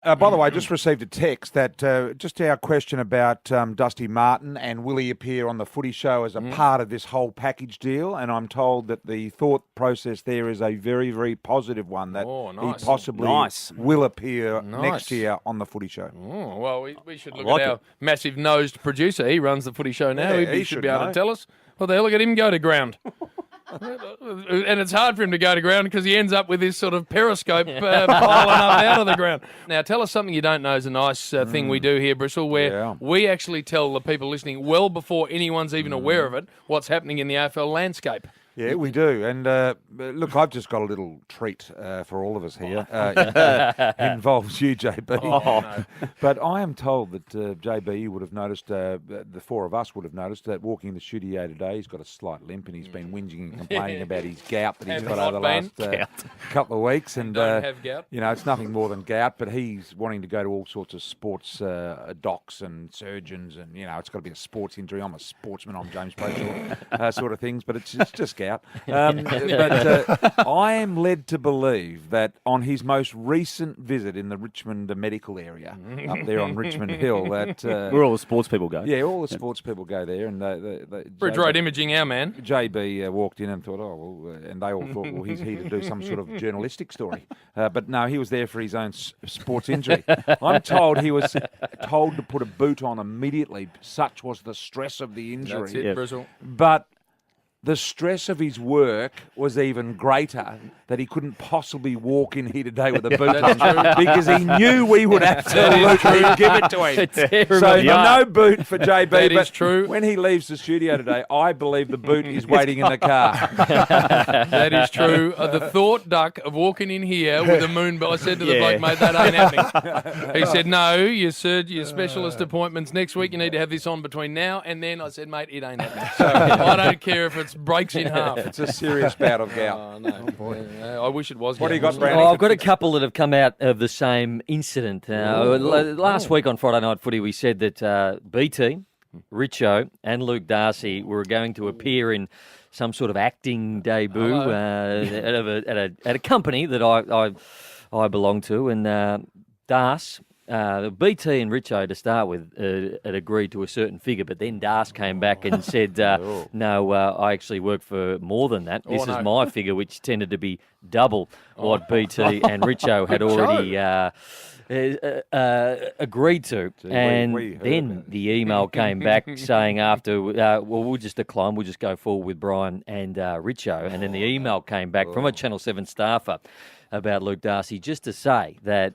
By the way, I just received a text that just our question about Dusty Martin and will he appear on the Footy Show as a part of this whole package deal, and I'm told that the thought process there is a very, very positive one, that he possibly will appear next year on the Footy Show. Oh, well, we should look at our massive nosed producer. He runs the Footy Show now. He should be able to tell us. What the hell, look at him go to ground. And it's hard for him to go to ground because he ends up with this sort of periscope piling up out of the ground. Now, tell us something you don't know is a nice thing we do here, Bristol, where we actually tell the people listening well before anyone's even aware of it what's happening in the AFL landscape. Yeah, we do. And look, I've just got a little treat for all of us here. Involves you, JB. No. But I am told that JB, you would have noticed, the four of us would have noticed that walking in the studio today, he's got a slight limp and he's been whinging and complaining about his gout that he's got over the last couple of weeks. And don't have gout. You know, it's nothing more than gout, but he's wanting to go to all sorts of sports docs and surgeons, and you know, it's got to be a sports injury. I'm a sportsman. I'm James Brayshaw, sort of things. But it's just gout. But I am led to believe that on his most recent visit in the Richmond medical area, up there on Richmond Hill, that where all the sports people go. Yeah, all the sports people go there, and Bridge Road Imaging, our man. JB walked in and thought, and they all thought, well, he's here to do some sort of journalistic story. But no, he was there for his own sports injury. I'm told he was told to put a boot on immediately. Such was the stress of the injury. That's it, Bristol. But the stress of his work was even greater, that he couldn't possibly walk in here today with a boot on because he knew we would absolutely give it to him. So no boot for JB. That is true. When he leaves the studio today, I believe the boot is waiting in the car. That is true. The thought duck of walking in here with a moon bell, I said to the bloke, mate, that ain't happening. He said, no, your specialist appointments next week, you need to have this on between now and then. I said, mate, it ain't happening. So I don't care if it's breaks in half. It's a serious bout of gout. Oh, no. I wish it was. What do you got, Brownie? I've got a couple that have come out of the same incident. Last week on Friday Night Footy, we said that BT, Richo, and Luke Darcy were going to appear in some sort of acting debut at a company that I belong to, and Das. BT and Richo, to start with, had agreed to a certain figure, but then Das came back and said, no, I actually work for more than that. This is my figure, which tended to be double what BT and Richo had already agreed to. And then the email came back saying after, we'll just decline, we'll just go forward with Brian and Richo. And then the email came back from a Channel 7 staffer about Luke Darcy, just to say that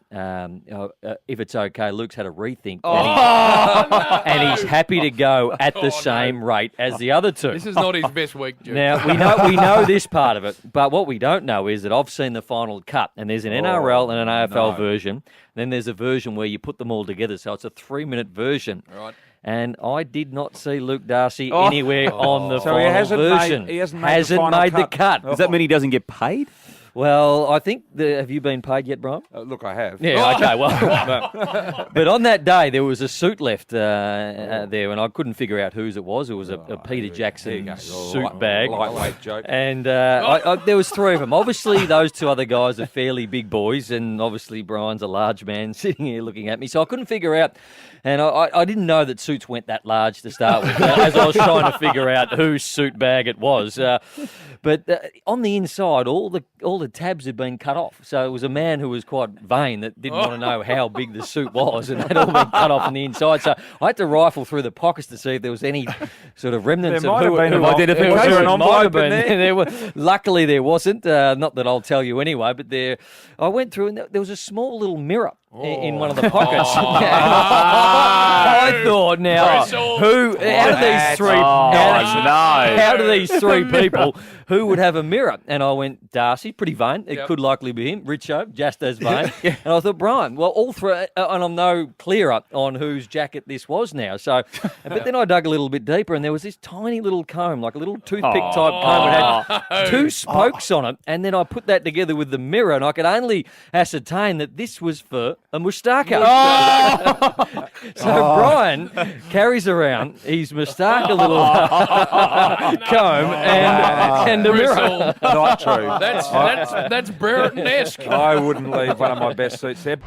if it's okay, Luke's had a rethink and he's happy to go at the same rate as the other two. This is not his best week, Duke. Now, we know this part of it, but what we don't know is that I've seen the final cut, and there's an NRL and an AFL version. Then there's a version where you put them all together, so it's a 3-minute version. Right. And I did not see Luke Darcy anywhere on the final version. He hasn't made the cut. Does that mean he doesn't get paid? Well, I think have you been paid yet, Brian? Look, I have. Yeah, okay, well. But on that day, there was a suit left there, and I couldn't figure out whose it was. It was a Peter Jackson suit bag. Lightweight joke. And there was 3 of them. Obviously, those 2 other guys are fairly big boys, and obviously Brian's a large man sitting here looking at me. So I couldn't figure out, and I didn't know that suits went that large to start with, as I was trying to figure out whose suit bag it was. But on the inside, all the tabs had been cut off. So it was a man who was quite vain that didn't want to know how big the suit was, and had all been cut off on the inside. So I had to rifle through the pockets to see if there was any sort of remnants of who identification. Was there an envelope in there? Luckily, there wasn't. Not that I'll tell you anyway, but I went through, and there was a small little mirror in one of the pockets. I thought, now, how do these 3 people, who would have a mirror? And I went, Darcy, pretty vain. It could likely be him. Richo, just as vain. And I thought, Brian, well, all 3, and I'm no clearer on whose jacket this was now. So, but then I dug a little bit deeper, and there was this tiny little comb, like a little toothpick type comb. It had 2 spokes on it, and then I put that together with the mirror, and I could only ascertain that this was for a Moustacha. So Brian carries around his Moustacha little comb and a mirror. Not true. That's Brereton-esque. I wouldn't leave one of my best suits there.